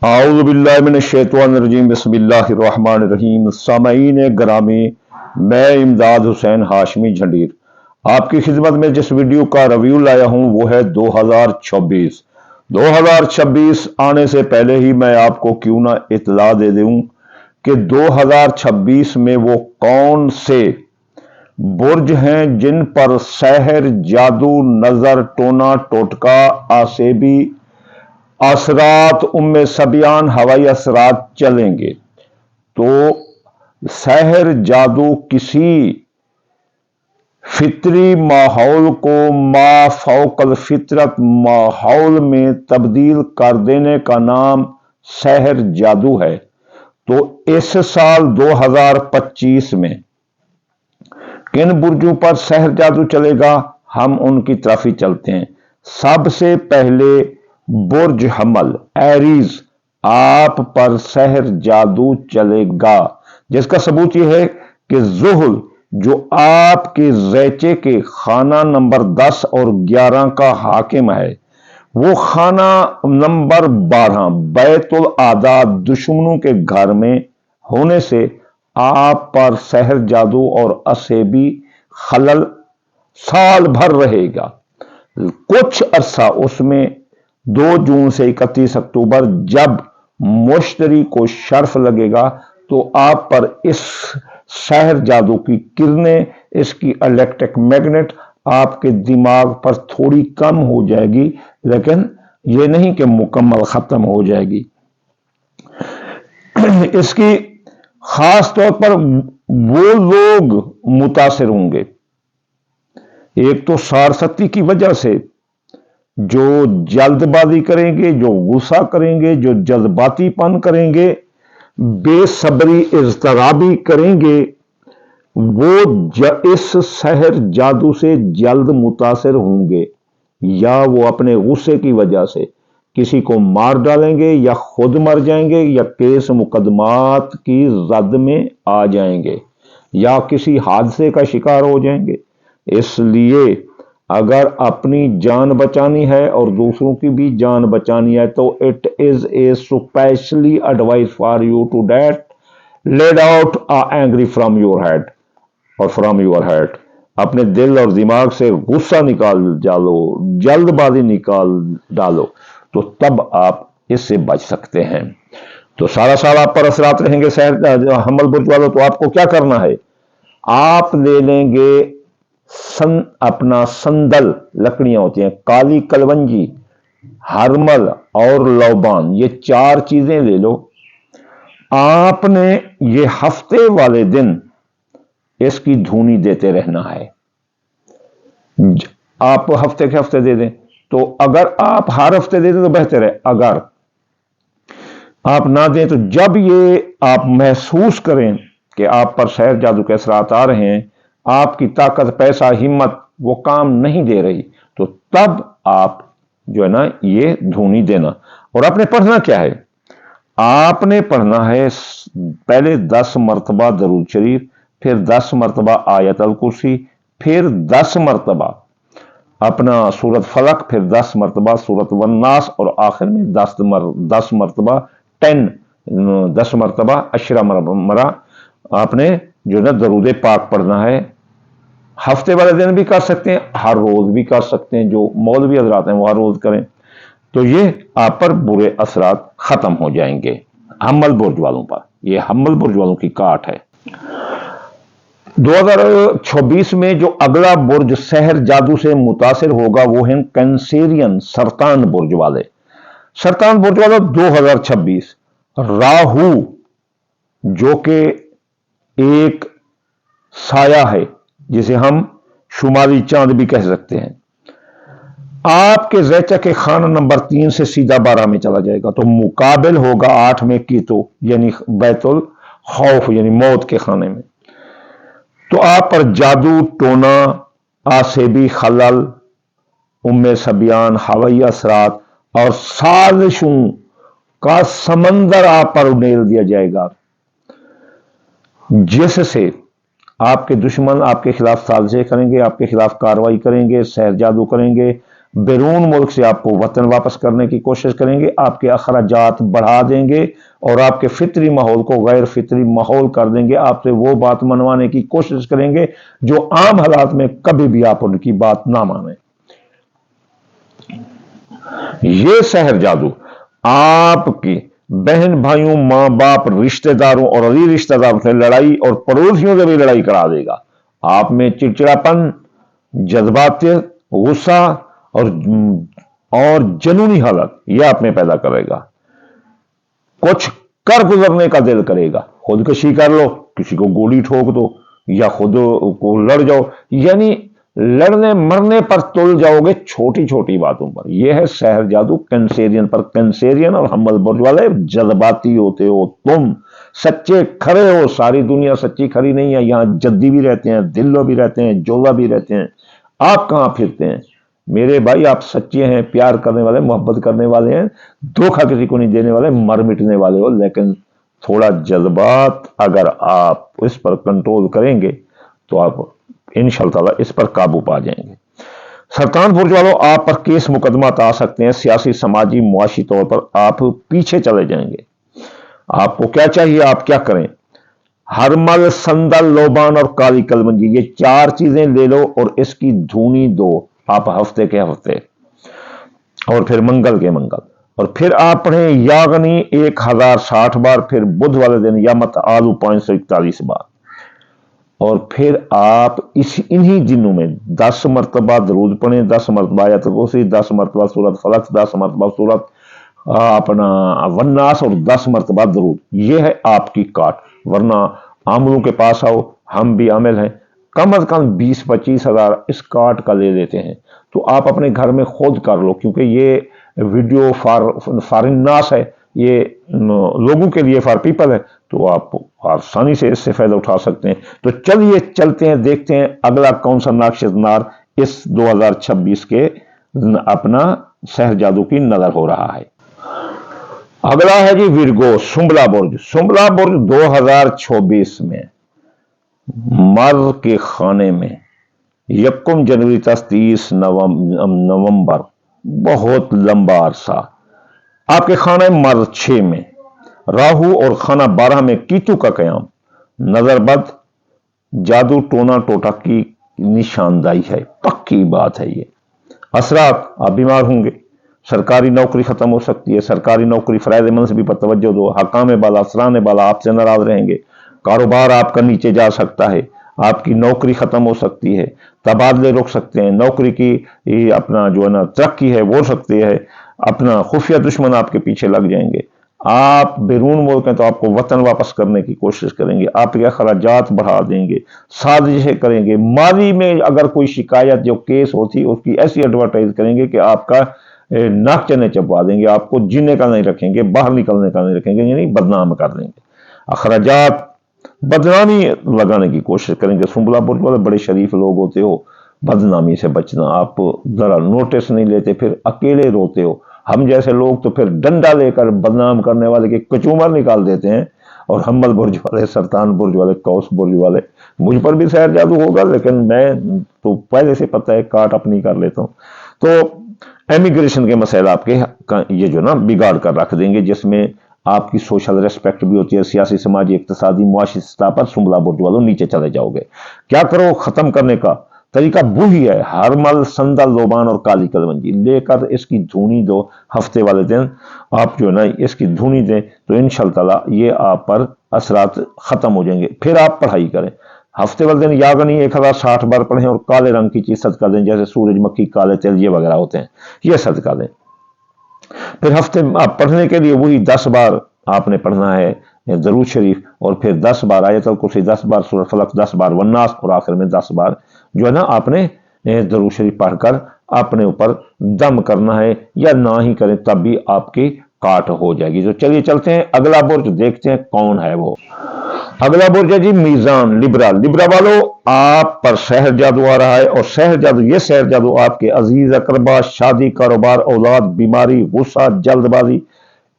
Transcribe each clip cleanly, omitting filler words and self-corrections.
आऊज़ु बिल्लाहि मिनश्शैतानिर्रजीम बिस्मिल्लाहिर्रहमानिर्रहीम। सामईन ग्रामी, मैं इमदाद हुसैन हाशमी झंडीर आपकी खिदमत में जिस वीडियो का रिव्यू लाया हूं वो है 2026। 2026 आने से पहले ही मैं आपको क्यों ना इत्तला दे दूं कि 2026 में वो कौन से बुर्ज हैं जिन पर सहर, जादू, नजर, टोना, टोटका, आसेबी असरात, उम्मे सबियान, हवाई असरात चलेंगे। तो सहर, जादू किसी फितरी माहौल को मा फौकल फितरत माहौल में तब्दील कर देने का नाम सहर जादू है। तो इस साल 2025 में किन बुर्जों पर सहर जादू चलेगा, हम उनकी तरफ ही चलते हैं। सबसे पहले बुर्ज हमल एरीज, आप पर सहर जादू चलेगा, जिसका सबूत यह है कि जुहल जो आपके ज़ैचे के खाना नंबर 10 और 11 का हाकिम है, वो खाना नंबर 12 बैतुल आदाद दुश्मनों के घर में होने से आप पर सहर जादू और असेबी खलल साल भर रहेगा। कुछ अरसा उसमें 2 जून से 31 अक्टूबर जब मुश्तरी को शर्फ लगेगा तो आप पर इस सहर जादू की किरणें, इसकी इलेक्ट्रिक मैग्नेट आपके दिमाग पर थोड़ी कम हो जाएगी, लेकिन यह नहीं कि मुकम्मल खत्म हो जाएगी। इसकी खास तौर पर वो लोग मुतासिर होंगे, एक तो सारसती की वजह से, जो जल्दबाजी करेंगे, जो गुस्सा करेंगे, जो जज्बातीपन करेंगे, बेसब्री इज़्तिराबी करेंगे, वो इस सहर जादू से जल्द मुतासिर होंगे, या वो अपने गुस्से की वजह से किसी को मार डालेंगे, या खुद मर जाएंगे, या केस मुकदमात की जद में आ जाएंगे, या किसी हादसे का शिकार हो जाएंगे। इसलिए अगर अपनी जान बचानी है और दूसरों की भी जान बचानी है तो it is a specially advice for you to that let out a angry from your head और फ्रॉम योर हेड। अपने दिल और दिमाग से गुस्सा निकाल डालो, जल्दबाजी निकाल डालो, तो तब आप इससे बच सकते हैं। तो सारा साल आप पर असरात रहेंगे सहर हमल बुर्ज वालों। तो आपको क्या करना है, आप ले लेंगे अपना संदल, लकड़ियां होती हैं, काली कलवंजी, हरमल और लौबान, ये 4 चीजें ले लो। आपने ये हफ्ते वाले दिन इसकी धूनी देते रहना है। आप हफ्ते के हफ्ते दे दें, तो अगर आप हर हफ्ते दे दें तो बेहतर है। अगर आप ना दें तो जब ये आप महसूस करें कि आप पर सहर जादू के असरात आ रहे हैं, आपकी ताकत, पैसा, हिम्मत वो काम नहीं दे रही, तो तब आप जो है ना ये धूनी देना। और आपने पढ़ना क्या है, आपने पढ़ना है पहले 10 मरतबा दरूद शरीफ, फिर 10 मरतबा आयत अल कुर्सी, फिर 10 मरतबा अपना सूरत फलक, फिर 10 मरतबा सूरत वन्नास, और आखिर में 10 मरतबा 10 मरतबा अशरा मरा आपने जो ना दरूद पाक पढ़ना है। हफ्ते वाले दिन भी कर सकते हैं, हर रोज भी कर सकते हैं, जो मौलवी हजरात हैं वो हर रोज करें, तो ये आप पर बुरे असरात खत्म हो जाएंगे। हमल बुर्ज वालों पर, ये हमल बुर्ज वालों की काट है। 2026 में जो अगला बुर्ज सहर जादू से मुतासिर होगा वो है कैंसेरियन, सरतान बुर्ज वाले। सरतान बुर्ज वाला 2026 राहु, जो कि एक साया है, जिसे हम शुमारी चांद भी कह सकते हैं, आपके ज़ैचा के खाना नंबर 3 से सीधा 12 में चला जाएगा, तो मुकाबिल होगा 8 में कीतो, यानी बैतुल खौफ, यानी मौत के खाने में। तो आप पर जादू, टोना, आसेबी खलल, उम्मे सबियान, हवाई असरात और साजिशों का समंदर आप पर उड़ेल दिया जाएगा, जिससे आपके दुश्मन आपके खिलाफ साजिशें करेंगे, आपके खिलाफ कार्रवाई करेंगे, सहर जादू करेंगे, بیرون ملک سے آپ کو وطن واپس کرنے کی کوشش کریں گے، آپ کے اخراجات بڑھا دیں گے اور آپ کے فطری ماحول کو غیر فطری ماحول کر دیں گے، آپ سے وہ بات منوانے کی کوشش کریں گے جو عام حالات میں کبھی بھی آپ ان کی بات نہ مانیں۔ یہ سحر جادو آپ کی بہن بھائیوں، ماں باپ، رشتہ داروں اور عزیز رشتہ داروں سے لڑائی اور پڑوسیوں سے بھی لڑائی کرا دے گا۔ آپ میں چڑچڑاپن، جذبات، غصہ اور جنونی حالت یہ آپ میں پیدا کرے گا۔ کچھ کر گزرنے کا دل کرے گا، خودکشی کر لو، کسی کو گولی ٹھوک دو یا خود کو لڑ جاؤ، یعنی لڑنے مرنے پر تل جاؤ گے چھوٹی چھوٹی باتوں پر۔ یہ ہے سحر جادو کینسیرین پر۔ کینسیرین اور حمل برج والے جذباتی ہوتے ہو، تم سچے کھڑے ہو۔ ساری دنیا سچی کھڑی نہیں ہے، یہاں جدی بھی رہتے ہیں، دلو بھی رہتے ہیں، جولا بھی رہتے ہیں۔ آپ کہاں پھرتے ہیں میرے بھائی؟ آپ سچے ہیں، پیار کرنے والے، محبت کرنے والے ہیں، دھوکہ کسی کو نہیں دینے والے، مر مٹنے والے ہو، لیکن تھوڑا جذبات اگر آپ اس پر کنٹرول کریں گے تو آپ انشاءاللہ تعالیٰ اس پر قابو پا جائیں گے۔ سرطان برج والوں، آپ پر کیس مقدمات آ سکتے ہیں، سیاسی، سماجی، معاشی طور پر آپ پیچھے چلے جائیں گے۔ آپ کو کیا چاہیے، آپ کیا کریں؟ ہرمل، سندل، لوبان اور کالی کلمنجی، یہ 4 چیزیں لے لو اور اس کی دھونی دو آپ ہفتے کے ہفتے، اور پھر منگل کے منگل، اور پھر آپ پڑھیں یاغنی 1060 بار، پھر بدھ والے دن یامت آلو 541 بار، اور پھر آپ انہی دنوں میں 10 مرتبہ درود پڑھیں، 10 مرتبہ آیت الکرسی، 10 مرتبہ سورۃ فلق، 10 مرتبہ سورۃ اپنا والناس اور 10 مرتبہ درود۔ یہ ہے آپ کی کاٹ، ورنہ عاملوں کے پاس آؤ، ہم بھی عامل ہیں، کم از کم 20-25 ہزار اس کاٹ کا لے لیتے ہیں، تو آپ اپنے گھر میں خود کر لو، کیونکہ یہ ویڈیو فار الناس ہے، یہ لوگوں کے لیے، فار پیپل ہے، تو آپ آسانی سے اس سے فائدہ اٹھا سکتے ہیں۔ تو چلیے چلتے ہیں، دیکھتے ہیں اگلا کون سا ناقص نار اس 2026 کے اپنا سحر جادو کی نظر ہو رہا ہے۔ اگلا ہے جی ورگو، سنبلا برج۔ سنبلا برج 2026 میں مرد کے خانے میں 1 جنوری تا 30 نومبر، بہت لمبا عرصہ آپ کے خانہ مرد 6 میں راہو اور خانہ 12 میں کیتو کا قیام، نظر بد، جادو ٹونا ٹوٹا کی نشاندہی ہے، پکی بات ہے۔ یہ اثرات، آپ بیمار ہوں گے، سرکاری نوکری ختم ہو سکتی ہے، سرکاری نوکری فرائض منصبی پر توجہ دو، حکام بالا، افسران بالا آپ سے ناراض رہیں گے، کاروبار آپ کا نیچے جا سکتا ہے، آپ کی نوکری ختم ہو سکتی ہے، تبادلے رک سکتے ہیں، نوکری کی اپنا جو ہے نا ترقی ہے وہ سکتی ہے، اپنا خفیہ دشمن آپ کے پیچھے لگ جائیں گے، آپ بیرون ملک ہیں تو آپ کو وطن واپس کرنے کی کوشش کریں گے، آپ کے اخراجات بڑھا دیں گے، سازشیں کریں گے، ماضی میں اگر کوئی شکایت جو کیس ہوتی اس کی ایسی ایڈورٹائز کریں گے کہ آپ کا ناک چنے چپوا دیں گے، آپ کو جینے کا نہیں رکھیں گے، باہر نکلنے کا نہیں رکھیں گے، یعنی بدنام کر دیں گے، اخراجات بدنامی لگانے کی کوشش کریں گے۔ سنبلا برج والے بڑے شریف لوگ ہوتے ہو، بدنامی سے بچنا، آپ ذرا نوٹس نہیں لیتے، پھر اکیلے روتے ہو۔ ہم جیسے لوگ تو پھر ڈنڈا لے کر بدنام کرنے والے کے کچومر نکال دیتے ہیں، اور حمل برج والے، سرطان برج والے، قوس برج والے، مجھ پر بھی سحر جادو ہوگا، لیکن میں تو پہلے سے پتہ ہے کاٹ اپنی کر لیتا ہوں۔ تو امیگریشن کے مسائل آپ کے یہ جو نا بگاڑ کر رکھ دیں گے، جس میں آپ کی سوشل ریسپیکٹ بھی ہوتی ہے، سیاسی، سماجی، اقتصادی، معاشی سطح پر سنبلا برج والوں نیچے چلے جاؤ گے۔ کیا کرو ختم کرنے کا طریقہ وہی ہے، ہرمل، سندل، لوبان اور کالی کلمنجی لے کر اس کی دھونی دو، ہفتے والے دن آپ جو ہے نا اس کی دھونی دیں تو انشاءاللہ تعالیٰ یہ آپ پر اثرات ختم ہو جائیں گے۔ پھر آپ پڑھائی کریں، ہفتے والے دن یاغنی 1060 بار پڑھیں، اور کالے رنگ کی چیز صدقہ دیں، جیسے سورج مکھی، کالے تل یہ وغیرہ ہوتے ہیں، یہ صدقہ دیں۔ پھر ہفتے آپ پڑھنے کے لیے وہی 10 بار آپ نے پڑھنا ہے درود شریف، اور پھر 10 بار آیت الکرسی، 10 بار سورۃ فلق، 10 بار والناس، اور آخر میں 10 بار جو ہے نا آپ نے درود شریف پڑھ کر اپنے اوپر دم کرنا ہے، یا نہ ہی کریں تب بھی آپ کی کاٹ ہو جائے گی۔ تو چلیے چلتے ہیں اگلا برج، دیکھتے ہیں کون ہے وہ۔ اگلا برج ہے جی میزان، لبرا۔ لبرا والو، آپ پر سحر جادو آ رہا ہے، اور سحر جادو، یہ سحر جادو آپ کے عزیز اقربا، شادی، کاروبار، اولاد، بیماری، غصہ، جلد بازی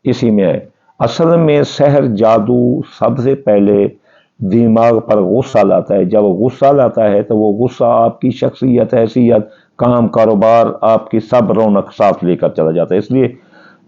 اسی میں ہے۔ اصل میں سحر جادو سب سے پہلے دماغ پر غصہ لاتا ہے، جب غصہ لاتا ہے تو وہ غصہ آپ کی شخصیت، حیثیت، काम कारोबार आपकी सब रौनक साथ लेकर चला जाता है। इसलिए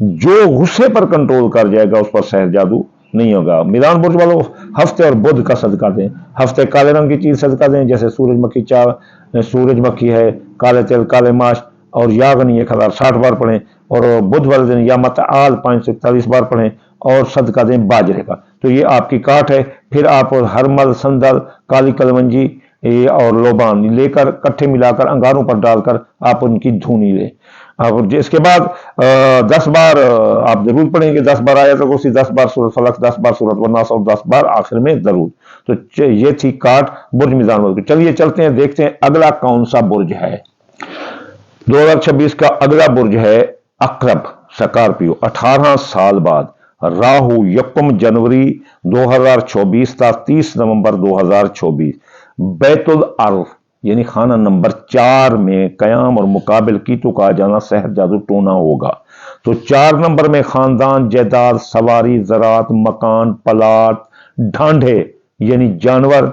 जो गुस्से पर कंट्रोल कर जाएगा उस पर सहर जादू नहीं होगा। मीज़ान बुर्ज वालों, हफ्ते और बुध का सदका दें। हफ्ते काले रंग की चीज सदका दें, जैसे सूरजमुखी चावल, सूरजमुखी है, काले तिल, काले माश और यागनी 1060 बार पढ़ें, और बुध वाले दिन या मतआल 541 बार पढ़ें और सदका दें बाजरे का। तो ये आपकी काट है। फिर आप हरमल, संदल, काली कलमंजी और लोबान लेकर इकट्ठे मिलाकर अंगारों पर डालकर आप उनकी धुनी लें। और इसके बाद 10 बार आप जरूर पढ़ेंगे, 10 बार आयत कुर्सी, 10 बार सूरत फलक, 10 बार सूरत वन्नास और 10 बार आखिर में दरूद। तो ये थी काट बुर्ज मीज़ान बुर्ज की। चलिए चलते हैं, देखते हैं अगला कौन सा बुर्ज है। 2026 का अगला बुर्ज है अक्रब, स्कॉर्पियो। 18 साल बाद राहु 1 जनवरी 2024 था 30 नवंबर 2024 बैतुल अर्ज यानी खाना नंबर 4 में कयाम और मुकाबिल कीतु का आ जाना सहर जादू टोना होगा। तो 4 नंबर में खानदान, जायदाद, सवारी, ज़रात, मकान, प्लाट, ढांढे यानी जानवर,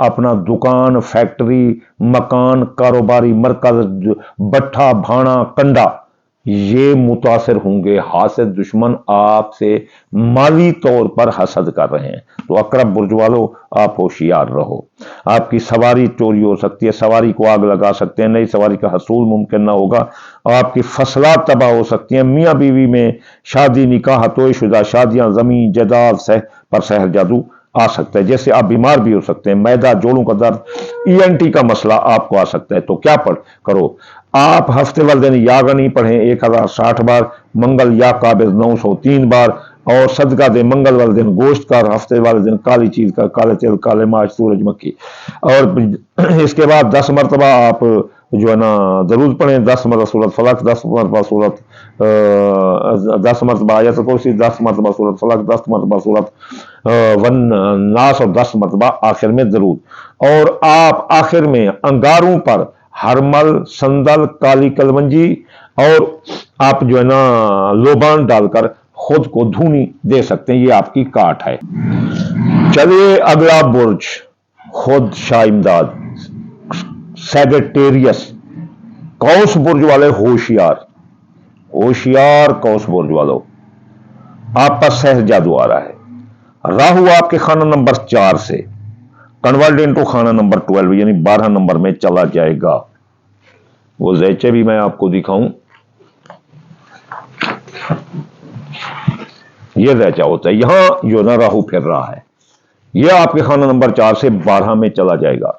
अपना दुकान, फैक्ट्री, मकान, कारोबारी मरकज, भट्ठा, भाना, कंडा, ये मुतासिर होंगे। हासिद दुश्मन आपसे माली तौर पर हसद कर रहे हैं। तो अकरब बुर्ज वालों, आप होशियार रहो। आपकी सवारी चोरी हो सकती है, सवारी को आग लगा सकते हैं, नई सवारी का हसूल मुमकिन ना होगा, आपकी फसलात तबाह हो सकती हैं। मियाँ बीवी में शादी, निकाह, तोयशुदा शादियां, जमीन, जायदाद पर सहर जादू आ सकता है। जैसे आप बीमार भी हो सकते हैं, मैदा, जोड़ों का दर्द, ENT का मसला आपको आ सकता है। तो क्या करो, आप हफ्ते वाले दिन यागनी पढ़ें 1060 बार, मंगल या काबिज 903 बार, और सदका दे मंगल वाले दिन गोश्त का, और हफ्ते वाले दिन काली चीज का, काले तिल, काले माश, सूरजमुखी। और इसके बाद 10 मरतबा आप जो है ना दरूद पढ़ें, 10 मरतबा सूरत फलक, 10 मरतबा सूरत 10 मरतबा आयत कुर्सी, 10 मरतबा सूरत फलक, 10 मरतबा सूरत वन्नास और 10 मरतबा आखिर में दरूद। और आप आखिर में अंगारों पर हरमल, संदल, काली कलमंजी और आप जो है ना लोबान डालकर खुद को धूनी दे सकते हैं। ये आपकी काट है। चलिए अगला बुर्ज खुद शाह इमदाद, सैगिटेरियस, कौस बुर्ज वाले होशियार, होशियार कौस बुर्ज वालों, आप पर सहर जादू आ रहा है। राहु आपके खाना नंबर 4 से कन्वर्ट इनटू खाना नंबर 12 यानी 12 नंबर में चला जाएगा। वो जैचे भी मैं आपको दिखाऊं, ये जैचा होता है, यहां जो ना राहु फिर रहा है, यह आपके खाना नंबर 4 से 12 में चला जाएगा।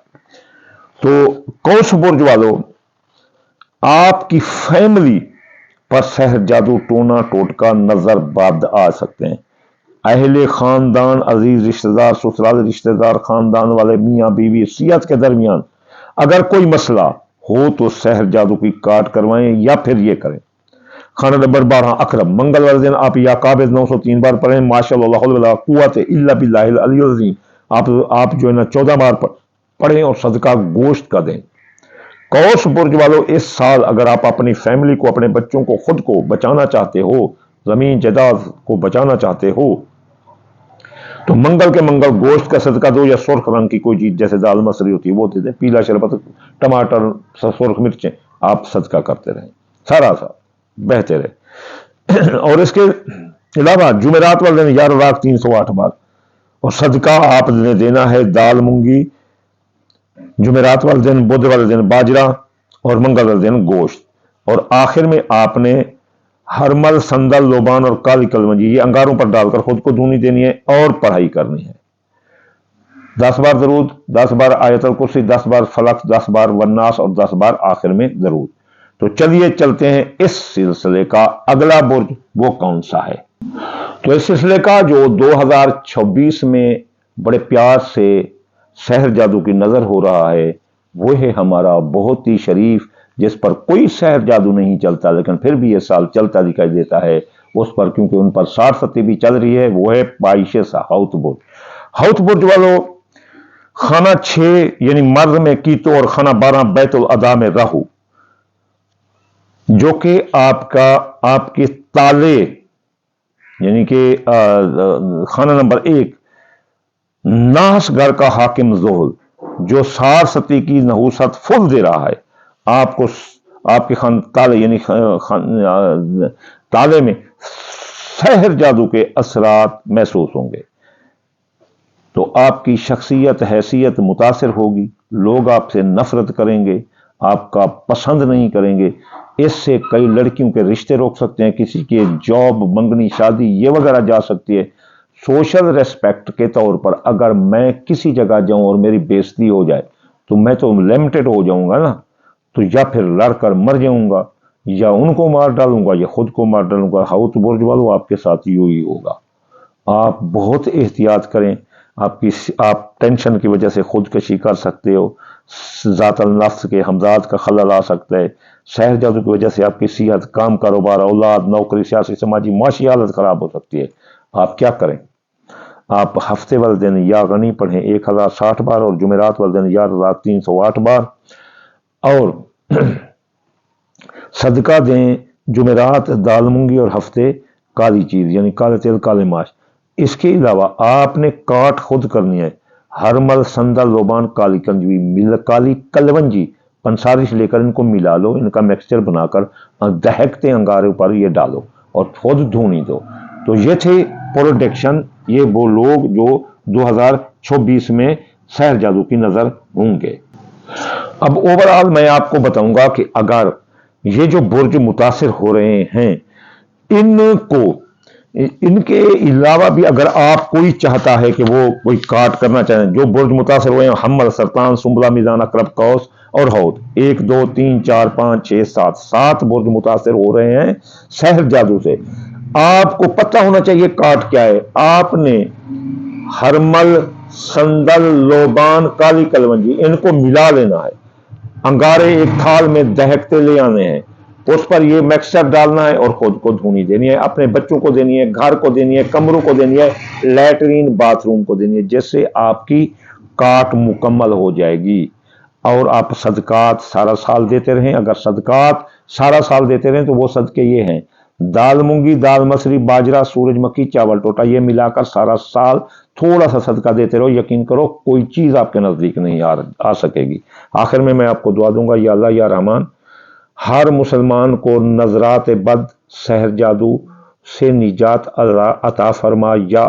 तो कौस बुर्ज वालों, आपकी फैमिली पर सहर जादू, टोना टोटका, नजर बद आ सकते हैं। अहले खानदान, अजीज रिश्तेदार, ससुराल रिश्तेदार, खानदान वाले, मियाँ बीवी, सियात के दरमियान अगर कोई मसला हो तो सहर जादू की काट करवाएं या फिर ये करें। खाना नंबर 12 अकरब, मंगल वाले दिन आप या काबिज 903 बार पढ़ें, माशाअल्लाह वला कुव्वत इल्ला बिल्लाहिल अलिय्युल अज़ीम, आप जो है ना 14 बार पढ़ें और सदका गोश्त का दें। कौस बुर्ज वालों, इस साल अगर आप अपनी फैमिली को, अपने बच्चों को, खुद को बचाना चाहते हो, जमीन जायदाद को बचाना चाहते हो, तो मंगल के मंगल गोश्त का सदका दो, या सुर्ख रंग की कोई चीज जैसे दाल मसरी होती है वो दे दें, पीला शरबत, टमाटर, सुर्ख मिर्चें आप सदका करते रहें, सारा सा बहते रहे। और इसके अलावा जुमेरात वाले दिन 11 रात 308 बार, और सदका आपने देना है दाल मूंगी, जुमेरात वाले दिन, बुध वाले दिन बाजरा, और मंगल वाले दिन गोश्त। और आखिर में आपने हरमल, संदल, लोबान और काली कलमंजी ये अंगारों पर डालकर खुद को धूनी देनी है और पढ़ाई करनी है। 10 बार दरूद, 10 बार आयतल कुर्सी, 10 बार फलक, 10 बार वन्नास और 10 बार आखिर में दरूद। तो चलिए चलते हैं इस सिलसिले का अगला बुर्ज वो कौन सा है। तो इस सिलसिले का जो 2026 में बड़े प्यार से सहर जादू की नजर हो रहा है वो है हमारा बहुत ही शरीफ, जिस पर कोई सहर जादू नहीं चलता लेकिन फिर भी ये साल चलता दिखाई देता है उस पर, क्योंकि उन पर 60 सती भी चल रही है। वो है पाइशे सा हौत बुर्ज। हौत बुर्ज वालों, खाना 6 यानी मर्द में कीतो और खाना 12 बैतुल अदा में राहु, जो कि आपके ताले यानी कि खाना नंबर 1 नास घर का हाकिम जोहल, जो 60 सती की नहूसत फुल दे रहा है। آپ کو آپ کے تالے یعنی تالے میں سحر جادو کے اثرات محسوس ہوں گے، تو آپ کی شخصیت حیثیت متاثر ہوگی، لوگ آپ سے نفرت کریں گے، آپ کا پسند نہیں کریں گے۔ اس سے کئی لڑکیوں کے رشتے روک سکتے ہیں، کسی کی جاب، منگنی، شادی یہ وغیرہ جا سکتی ہے۔ سوشل ریسپیکٹ کے طور پر اگر میں کسی جگہ جاؤں اور میری بےعزتی ہو جائے تو میں تو لمیٹڈ ہو جاؤں گا نا، تو یا پھر لڑ کر مر جاؤں گا، یا ان کو مار ڈالوں گا، یا خود کو مار ڈالوں گا۔ ہاؤس برج والوں آپ کے ساتھ یوں ہی ہوگا۔ آپ بہت احتیاط کریں، آپ ٹینشن کی وجہ سے خودکشی کر سکتے ہو، ذات النفس کے حمزات کا خلل آ سکتا ہے، سحر جادو کی وجہ سے آپ کی صحت، کام، کاروبار، اولاد، نوکری، سیاسی، سماجی، معاشی حالت خراب ہو سکتی ہے۔ آپ کیا کریں؟ آپ ہفتے والے دن یا غنی پڑھیں 1060 بار، اور جمعرات والے دن یا 308 بار، اور صدقہ دیں جمعرات دال مونگی اور ہفتے کالی چیز یعنی کالے تیل کالے ماش۔ اس کے علاوہ آپ نے کاٹ خود کرنی ہے، ہرمل، سندل، لوبان، کالی کنجوی، کالی کلونجی، پنسارش لے کر ان کو ملا لو، ان کا مکسچر بنا کر دہکتے انگاروں پر یہ ڈالو اور خود دھونی دو۔ تو یہ تھے پروڈکشن، یہ وہ لوگ جو 2026 میں سحر جادو کی نظر ہوں گے۔ اب اوورآل میں آپ کو بتاؤں گا کہ اگر یہ جو برج متاثر ہو رہے ہیں، ان کے علاوہ بھی اگر آپ کوئی چاہتا ہے کہ وہ کوئی کاٹ کرنا چاہیں، جو برج متاثر ہوئے ہیں، حمل، سرطان، سنبلہ، میزان، عقرب، قوس اور حوت، 1 2 3 4 5 6 7 برج متاثر ہو رہے ہیں سحر جادو سے۔ آپ کو پتہ ہونا چاہیے کاٹ کیا ہے۔ آپ نے ہرمل، سندل، لوبان، کالی کلونجی ان کو ملا لینا ہے، انگارے ایک تھال میں دہکتے لے آنے ہیں، اس پر یہ مکسچر ڈالنا ہے اور خود کو دھونی دینی ہے، اپنے بچوں کو دینی ہے، گھر کو دینی ہے، کمروں کو دینی ہے، لیٹرین باتھ روم کو دینی ہے، جس سے آپ کی کاٹ مکمل ہو جائے گی۔ اور آپ صدقات سارا سال دیتے رہیں۔ اگر صدقات سارا سال دیتے رہیں تو وہ صدقے یہ ہیں: دال مونگی، دال مسری، باجرہ، سورج مکھی، چاول ٹوٹا، یہ ملا کر سارا سال تھوڑا سا صدقہ دیتے رہو، یقین کرو کوئی چیز آپ کے نزدیک نہیں آ سکے گی۔ آخر میں آپ کو دعا دوں گا، یا اللہ یا رحمان، ہر مسلمان کو نظرات بد، سحر جادو سے نجات عطا فرما، یا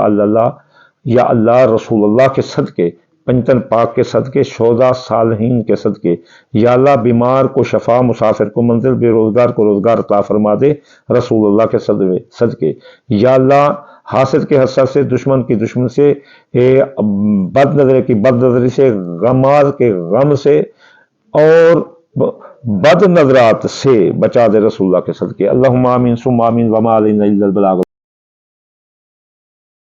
اللہ رسول اللہ کے صدقے، پنجتن پاک کے صدقے، شہداء صالحین کے صدقے، یا اللہ بیمار کو شفا، مسافر کو منزل، بے روزگار کو روزگار عطا فرما دے رسول اللہ کے صدقے، یا اللہ حاسد کے حسد سے، دشمن کی دشمن سے، بد نظر کی بد نظری سے، غماز کے غم سے اور بد نظرات سے بچا دے رسول اللہ کے صدقے۔ اللہم آمین ثم آمین وما علینا الا البلاغ۔